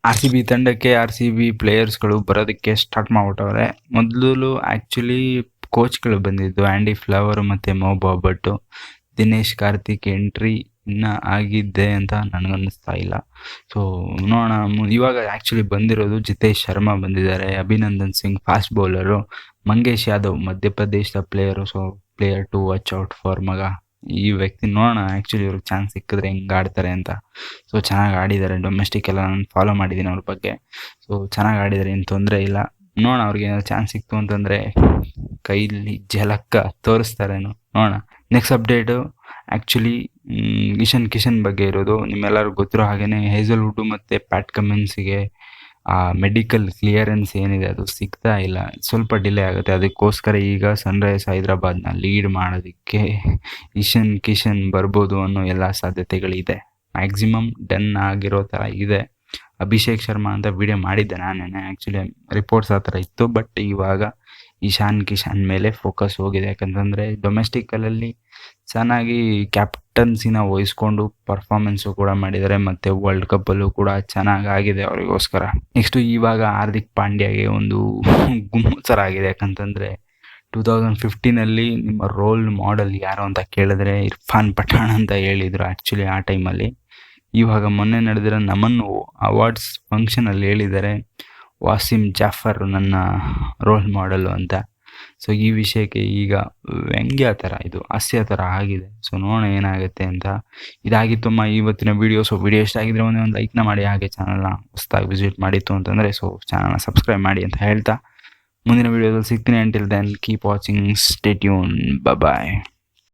RCB ತಂಡಕ್ಕೆ RCB ಪ್ಲೇಯರ್ಸ್ಗಳು ಬರೋದಕ್ಕೆ start ಮಾಡ್ಬಿಟ್ಟವ್ರೆ. ಮೊದಲು ಆ್ಯಕ್ಚುಲಿ ಕೋಚ್ಗಳು ಬಂದಿದ್ದು ಆ್ಯಂಡಿ ಫ್ಲವರ್ ಮತ್ತು ಮೊಹಬೂಬ್ ಭಟ್. ದಿನೇಶ್ ಕಾರ್ತಿಕ್ ಎಂಟ್ರಿ ಇನ್ನೂ ಆಗಿದೆ ಅಂತ ನನಗನ್ನಿಸ್ತಾ ಇಲ್ಲ. ಸೊ ನೋಡೋಣ. ಇವಾಗ ಆ್ಯಕ್ಚುಲಿ ಬಂದಿರೋದು ಜಿತೇಶ್ ಶರ್ಮಾ ಬಂದಿದ್ದಾರೆ, ಅಭಿನಂದನ್ ಸಿಂಗ್ ಫಾಸ್ಟ್ ಬೌಲರು, ಮಂಗೇಶ್ ಯಾದವ್ ಮಧ್ಯಪ್ರದೇಶದ player. So player to watch out for ಮಗ. ಈ ವ್ಯಕ್ತಿ ನೋಡೋಣ ಆ್ಯಕ್ಚುಲಿ ಇವ್ರಿಗೆ ಚಾನ್ಸ್ ಸಿಕ್ಕಿದ್ರೆ ಹೆಂಗೆ ಆಡ್ತಾರೆ ಅಂತ. ಸೊ ಚೆನ್ನಾಗಿ ಆಡಿದ್ದಾರೆ. ಡೊಮೆಸ್ಟಿಕ್ ಎಲ್ಲ ನಾನು ಫಾಲೋ ಮಾಡಿದ್ದೀನಿ ಅವ್ರ ಬಗ್ಗೆ. ಸೊ ಚೆನ್ನಾಗಿ ಆಡಿದ್ದಾರೆ, ಏನು ತೊಂದರೆ ಇಲ್ಲ. ನೋಡೋಣ ಅವ್ರಿಗೆ ಏನಾದ್ರು ಚಾನ್ಸ್ ಸಿಕ್ತು ಅಂತಂದರೆ ಕೈಲಿ ಝಲಕ್ಕ ತೋರಿಸ್ತಾರೇನೋ, ನೋಡೋಣ. Next update actually Ishan Kishan ಬಗ್ಗೆ ಇರೋದು. ನಿಮ್ಮೆಲ್ಲರಿಗೂ ಗೊತ್ತಿರೋ ಹಾಗೆಯೇ ಹೇಸಲ್ವುಡ್ ಮತ್ತು ಪ್ಯಾಟ್ ಕಮಿನ್ಸಿಗೆ ಆ ಮೆಡಿಕಲ್ ಕ್ಲಿಯರೆನ್ಸ್ ಏನಿದೆ ಅದು ಸಿಗ್ತಾ ಇಲ್ಲ, ಸ್ವಲ್ಪ ಡಿಲೇ ಆಗುತ್ತೆ. ಅದಕ್ಕೋಸ್ಕರ ಈಗ ಸನ್ರೈಸ್ ಹೈದರಾಬಾದ್ನ ಲೀಡ್ ಮಾಡೋದಕ್ಕೆ ಇಶಾನ್ ಕಿಶನ್ ಬರ್ಬೋದು ಅನ್ನೋ ಎಲ್ಲ ಸಾಧ್ಯತೆಗಳಿದೆ. ಮ್ಯಾಕ್ಸಿಮಮ್ ಡನ್ ಆಗಿರೋ ಥರ ಇದೆ. ಅಭಿಷೇಕ್ ಶರ್ಮಾ ಅಂತ ವಿಡಿಯೋ ಮಾಡಿದ್ದೆ ನಾನೇನೆ. ಆ್ಯಕ್ಚುಲಿ ರಿಪೋರ್ಟ್ಸ್ ಆ ಥರ ಇತ್ತು, ಬಟ್ ಇವಾಗ ಇಶಾನ್ ಕಿಶನ್ ಮೇಲೆ ಫೋಕಸ್ ಹೋಗಿದೆ. ಯಾಕಂತಂದರೆ ಡೊಮೆಸ್ಟಿಕಲ್ಲಿ ಚೆನ್ನಾಗಿ ಕ್ಯಾಪ್ಟನ್ಸಿನ ವಹಿಸ್ಕೊಂಡು ಪರ್ಫಾರ್ಮೆನ್ಸು ಕೂಡ ಮಾಡಿದ್ದಾರೆ, ಮತ್ತು ವರ್ಲ್ಡ್ ಕಪ್ಪಲ್ಲೂ ಕೂಡ ಚೆನ್ನಾಗಿ ಆಗಿದೆ ಅವರಿಗೋಸ್ಕರ. ನೆಕ್ಸ್ಟು ಇವಾಗ ಹಾರ್ದಿಕ್ ಪಾಂಡ್ಯಗೆ ಒಂದು ಗುಮ್ಮುತ್ತರ ಆಗಿದೆ. ಯಾಕಂತಂದರೆ 2015 ನಿಮ್ಮ ರೋಲ್ ಮಾಡೆಲ್ ಯಾರು ಅಂತ ಕೇಳಿದ್ರೆ ಇರ್ಫಾನ್ ಪಠಾಣ್ ಅಂತ ಹೇಳಿದರು ಆ್ಯಕ್ಚುಲಿ ಆ ಟೈಮಲ್ಲಿ. ಇವಾಗ ಮೊನ್ನೆ ನಡೆದಿರೋ ನಮನ್ ಅವಾರ್ಡ್ಸ್ ಫಂಕ್ಷನಲ್ಲಿ ಹೇಳಿದ್ದಾರೆ ವಾಸಿಮ್ ಜಾಫರ್ ನನ್ನ ರೋಲ್ ಮಾಡೆಲು ಅಂತ. ಸೊ ಈ ವಿಷಯಕ್ಕೆ ಈಗ ವ್ಯಂಗ್ಯ ಥರ, ಇದು ಹಾಸ್ಯ ಥರ ಆಗಿದೆ. ಸೊ ನೋಡೋಣ ಏನಾಗುತ್ತೆ ಅಂತ. ಇದಾಗಿತ್ತಮ್ಮ ಇವತ್ತಿನ ವೀಡಿಯೋ. ಸೊ ವಿಡಿಯೋ ಇಷ್ಟ ಆಗಿದ್ರೆ ಒಂದು ಲೈಕ್ನ ಮಾಡಿ, ಹಾಗೆ ಚಾನಲ್ನ ಹೊಸದಾಗಿ ವಿಸಿಟ್ ಮಾಡಿತ್ತು ಅಂತಂದರೆ ಸೊ ಚಾನಲ್ನ ಸಬ್ಸ್ಕ್ರೈಬ್ ಮಾಡಿ ಅಂತ ಹೇಳ್ತಾ ಮುಂದಿನ ವೀಡಿಯೋದಲ್ಲಿ ಸಿಗ್ತೀನಿ. Until then keep watching, stay tune, ಬಾಯ್.